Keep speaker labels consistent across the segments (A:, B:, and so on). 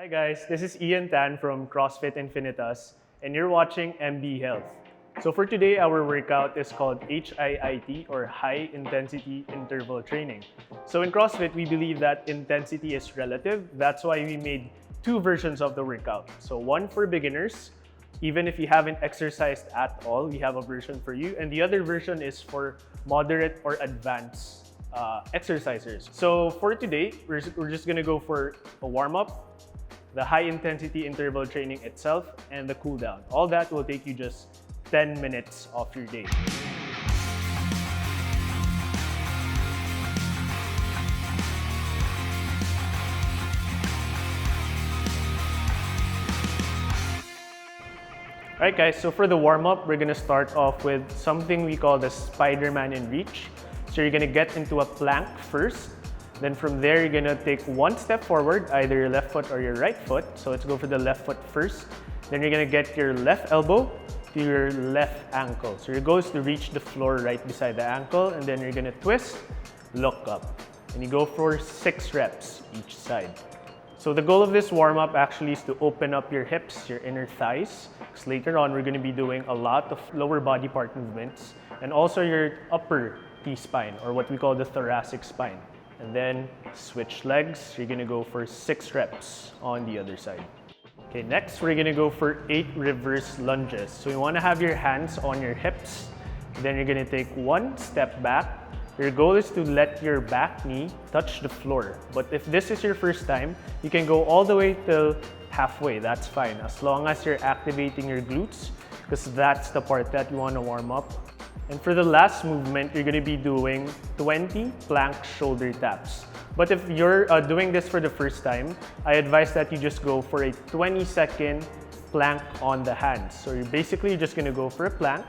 A: Hi guys, this is Ian Tan from CrossFit Infinitas and you're watching MB Health. So for today, our workout is called HIIT or High Intensity Interval Training. So in CrossFit, we believe that intensity is relative. That's why we made two versions of the workout. So one for beginners, even if you haven't exercised at all, we have a version for you. And the other version is for moderate or advanced exercisers. So for today, we're just gonna go for a warm-up, the high intensity interval training itself, and the cool down. All that will take you just 10 minutes of your day. Alright guys, so for the warm-up, we're gonna start off with something we call the Spider-Man in reach. So you're gonna get into a plank first. Then from there, you're gonna take one step forward, either your left foot or your right foot. So let's go for the left foot first. Then you're gonna get your left elbow to your left ankle. So your goal is to reach the floor right beside the ankle, and then you're gonna twist, look up. And you go for 6 reps each side. So the goal of this warm-up actually is to open up your hips, your inner thighs. Because later on, we're gonna be doing a lot of lower body part movements, and also your upper T-spine, or what we call the thoracic spine. And then switch legs. You're gonna go for 6 reps on the other side. Okay, next we're gonna go for 8 reverse lunges. So you wanna have your hands on your hips. Then you're gonna take one step back. Your goal is to let your back knee touch the floor. But if this is your first time, you can go all the way till halfway. That's fine, as long as you're activating your glutes, because that's the part that you wanna warm up. And for the last movement, you're gonna be doing 20 plank shoulder taps. But if you're doing this for the first time, I advise that you just go for a 20-second plank on the hands. So you're basically just gonna go for a plank,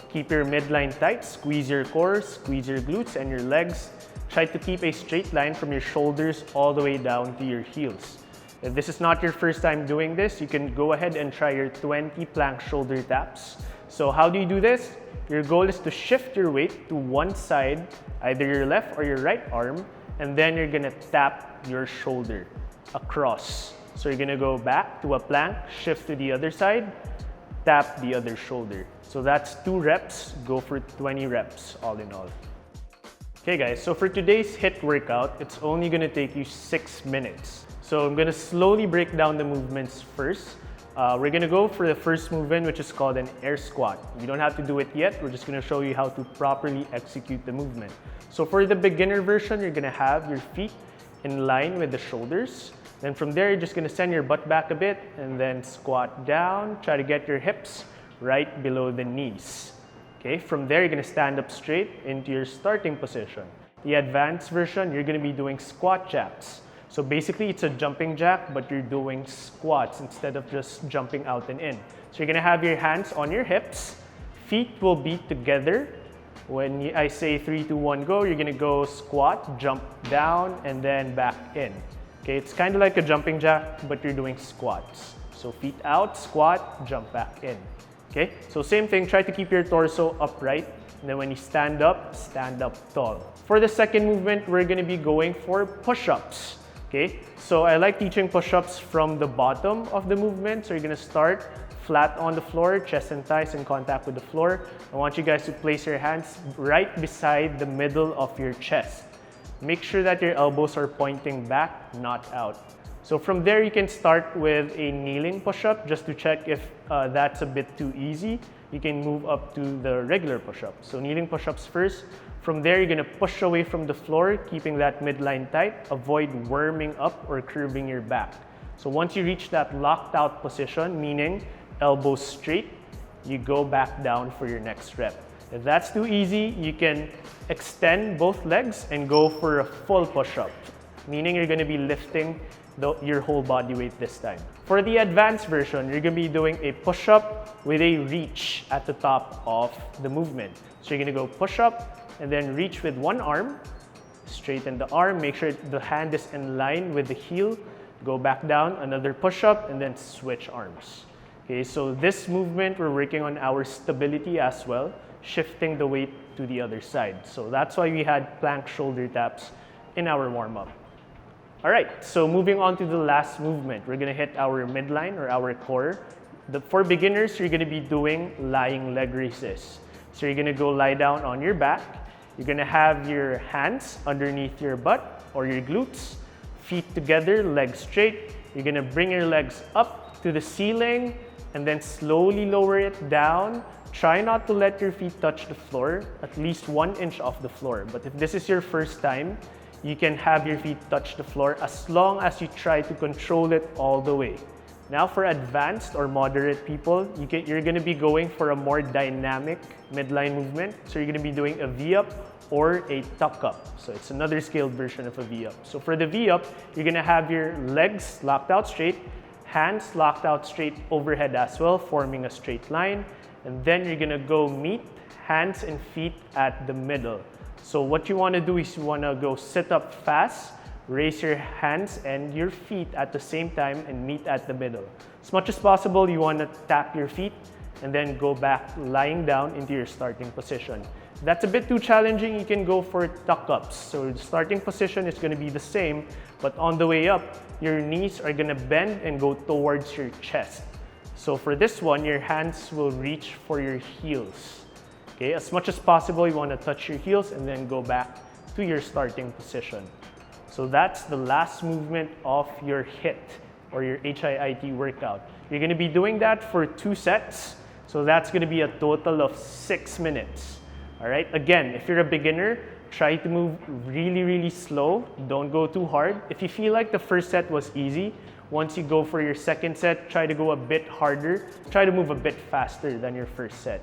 A: keep your midline tight, squeeze your core, squeeze your glutes and your legs. Try to keep a straight line from your shoulders all the way down to your heels. If this is not your first time doing this, you can go ahead and try your 20 plank shoulder taps. So how do you do this? Your goal is to shift your weight to one side, either your left or your right arm, and then you're gonna tap your shoulder across. So you're gonna go back to a plank, shift to the other side, tap the other shoulder. So that's 2 reps, go for 20 reps all in all. Okay guys, so for today's HIIT workout, it's only gonna take you 6 minutes. So I'm gonna slowly break down the movements first. We're gonna go for the first movement, which is called an air squat. You don't have to do it yet. We're just gonna show you how to properly execute the movement. So for the beginner version, you're gonna have your feet in line with the shoulders. Then from there, you're just gonna send your butt back a bit and then squat down. Try to get your hips right below the knees. Okay, from there, you're gonna stand up straight into your starting position. The advanced version, you're gonna be doing squat jacks. So basically, it's a jumping jack, but you're doing squats instead of just jumping out and in. So you're gonna have your hands on your hips, feet will be together. When I say 3, 2, 1, go, you're gonna go squat, jump down, and then back in. Okay, it's kind of like a jumping jack, but you're doing squats. So feet out, squat, jump back in. Okay, so same thing, try to keep your torso upright. And then when you stand up tall. For the second movement, we're gonna be going for push-ups. Okay, so I like teaching push-ups from the bottom of the movement. So you're gonna start flat on the floor, chest and thighs in contact with the floor. I want you guys to place your hands right beside the middle of your chest. Make sure that your elbows are pointing back, not out. So from there, you can start with a kneeling push-up just to check if that's a bit too easy. You can move up to the regular push-up. So kneeling push-ups first. From there, you're gonna push away from the floor, keeping that midline tight. Avoid worming up or curving your back. So once you reach that locked out position, meaning elbows straight, you go back down for your next rep. If that's too easy, you can extend both legs and go for a full push-up, meaning you're gonna be lifting your whole body weight this time. For the advanced version, you're gonna be doing a push-up with a reach at the top of the movement. So you're gonna go push-up and then reach with one arm, straighten the arm, make sure the hand is in line with the heel, go back down, another push-up, and then switch arms. Okay, so this movement, we're working on our stability as well, shifting the weight to the other side. So that's why we had plank shoulder taps in our warm-up. All right, so moving on to the last movement, we're gonna hit our midline or our core. For beginners, you're gonna be doing lying leg raises. So you're gonna go lie down on your back. You're gonna have your hands underneath your butt or your glutes, feet together, legs straight. You're gonna bring your legs up to the ceiling and then slowly lower it down. Try not to let your feet touch the floor, at least 1 inch off the floor. But if this is your first time, you can have your feet touch the floor as long as you try to control it all the way. Now for advanced or moderate people, you're gonna be going for a more dynamic midline movement. So you're gonna be doing a V-up or a tuck up. So it's another scaled version of a V-up. So for the V-up, you're gonna have your legs locked out straight, hands locked out straight overhead as well, forming a straight line. And then you're gonna go meet hands and feet at the middle. So what you wanna do is you wanna go sit up fast, raise your hands and your feet at the same time and meet at the middle. As much as possible, you wanna tap your feet and then go back lying down into your starting position. If that's a bit too challenging, you can go for tuck ups. So the starting position is gonna be the same, but on the way up, your knees are gonna bend and go towards your chest. So for this one, your hands will reach for your heels. Okay, as much as possible, you wanna touch your heels and then go back to your starting position. So that's the last movement of your HIIT or your HIIT workout. You're gonna be doing that for 2 sets. So that's gonna be a total of 6 minutes. All right, again, if you're a beginner, try to move really, really slow. Don't go too hard. If you feel like the first set was easy, once you go for your second set, try to go a bit harder. Try to move a bit faster than your first set.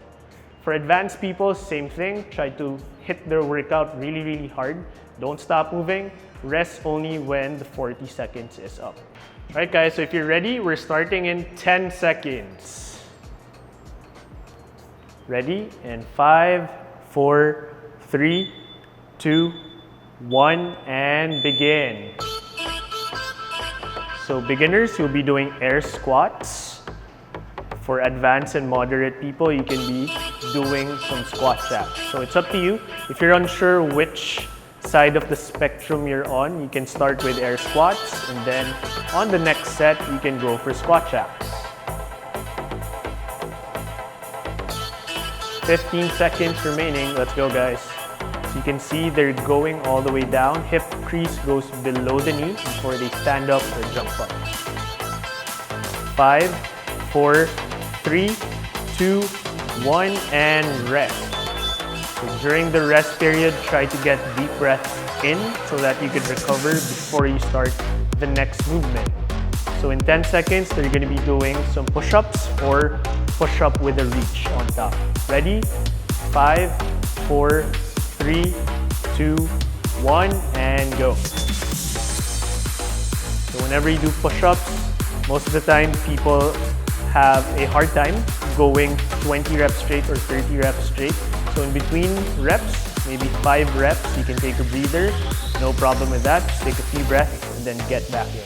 A: For advanced people, same thing. Try to hit their workout really, really hard. Don't stop moving. Rest only when the 40 seconds is up. All right, guys, so if you're ready, we're starting in 10 seconds. Ready? In 5, 4, 3, 2, 1, and begin. So beginners, you'll be doing air squats. For advanced and moderate people, you can be doing some squat jacks. So it's up to you. If you're unsure which side of the spectrum you're on, you can start with air squats, and then on the next set, you can go for squat jacks. 15 seconds remaining. Let's go, guys. So you can see they're going all the way down. Hip crease goes below the knee before they stand up or jump up. 5, 4, 3, 2, 1, and rest. So during the rest period, try to get deep breaths in so that you can recover before you start the next movement. So in 10 seconds, they're going to be doing some push-ups or push-up with a reach on top. Ready? 5, 4, 3, 2, 1, and go. So whenever you do push-ups, most of the time people have a hard time going 20 reps straight or 30 reps straight. So in between reps, maybe 5 reps, you can take a breather. No problem with that. Just take a few breaths and then get back in.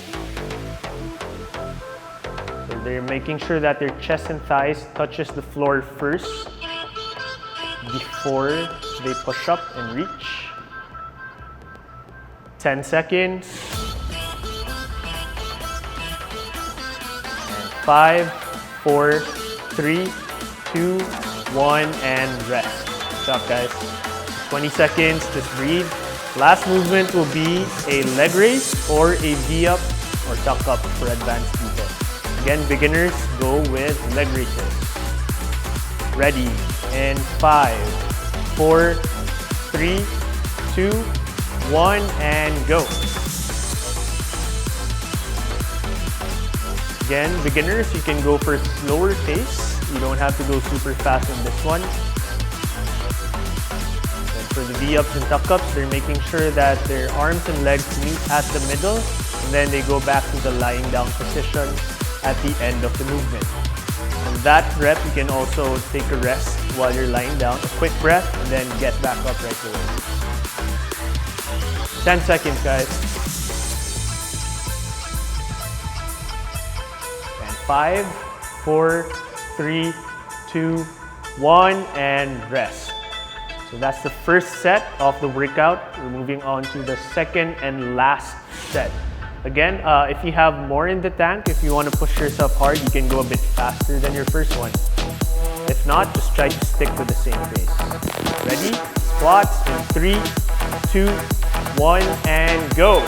A: So they're making sure that their chest and thighs touches the floor first before they push up and reach. 10 seconds. And 5, 4, 3, 2, 1, and rest. Good job, guys. 20 seconds, just breathe. Last movement will be a leg raise or a V-up or tuck up for advanced people. Again, beginners, go with leg raises. Ready? In 5, 4, 3, 2, 1, and go. Again, beginners, you can go for a slower pace. You don't have to go super fast on this one. And for the V-ups and tuck-ups, they're making sure that their arms and legs meet at the middle, and then they go back to the lying down position at the end of the movement. On that rep, you can also take a rest while you're lying down, a quick breath, and then get back up right away. 10 seconds, guys. And 5, 4, 3, 2, 1, and rest. So that's the first set of the workout. We're moving on to the second and last set. Again, if you have more in the tank, if you want to push yourself hard, you can go a bit faster than your first one. If not, just try to stick with the same pace. Ready? Squats in 3, 2, 1, and go.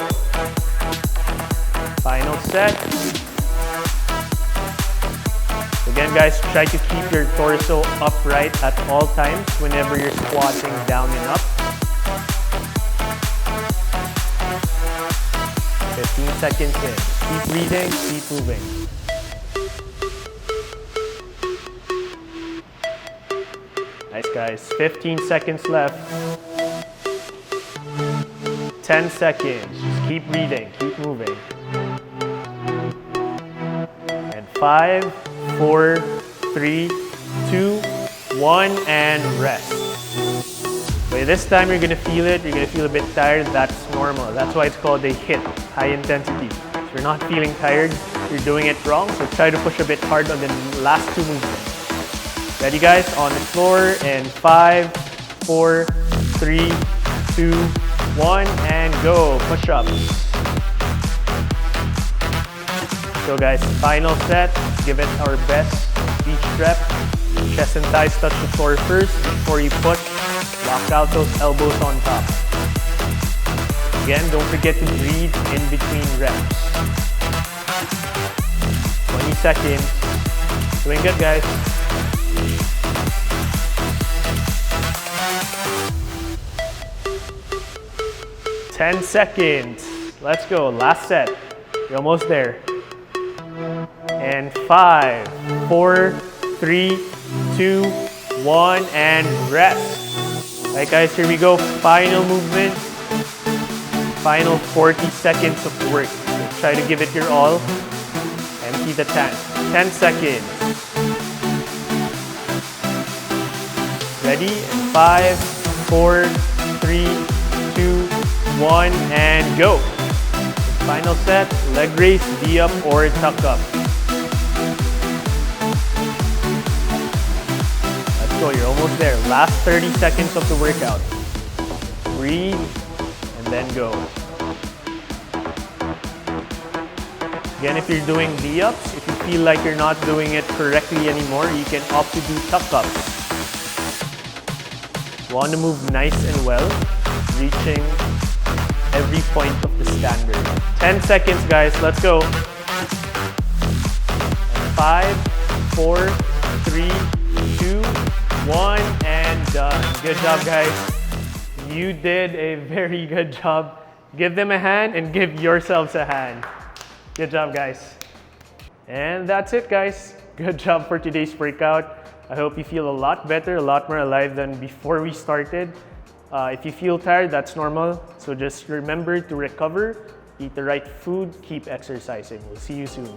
A: Final set. Again, guys, try to keep your torso upright at all times whenever you're squatting down and up. 15 seconds in. Keep breathing, keep moving. Nice, guys. 15 seconds left. 10 seconds. Just keep breathing, keep moving. And 5, 4, 3, 2, 1, and rest. Okay, this time you're gonna feel it. You're gonna feel a bit tired. That's normal. That's why it's called a HIIT, high intensity. If you're not feeling tired, you're doing it wrong. So try to push a bit hard on the last two movements. Ready, guys? On the floor in 5, 4, 3, 2, 1, and go. Push up. So, guys, final set. Give it our best. Each rep. Chest and thighs touch the floor first before you push. Lock out those elbows on top. Again, don't forget to breathe in between reps. 20 seconds. Doing good, guys. Ten seconds. Let's go. Last set. You're almost there. And 5, 4, 3, 2, 1, and rest. Alright, guys, here we go. Final movement. Final 40 seconds of work. So try to give it your all. Empty the tank. 10 seconds. Ready? And 5, 4, 3, 2, 1, and go. Final set. Leg raise, V up or tuck up. Go, you're almost there. Last 30 seconds of the workout. Breathe and then go. Again, if you're doing V-ups, if you feel like you're not doing it correctly anymore, you can opt to do tuck-ups. You want to move nice and well, reaching every point of the standard. 10 seconds, guys. Let's go. 5, 4, 3, 2, 1, and done. Good job, guys. You did a very good job. Give them a hand and give yourselves a hand. Good job, guys. And that's it, guys. Good job for today's workout. I hope you feel a lot better, a lot more alive than before we started. If you feel tired, that's normal. So just remember to recover, eat the right food, keep exercising. We'll see you soon.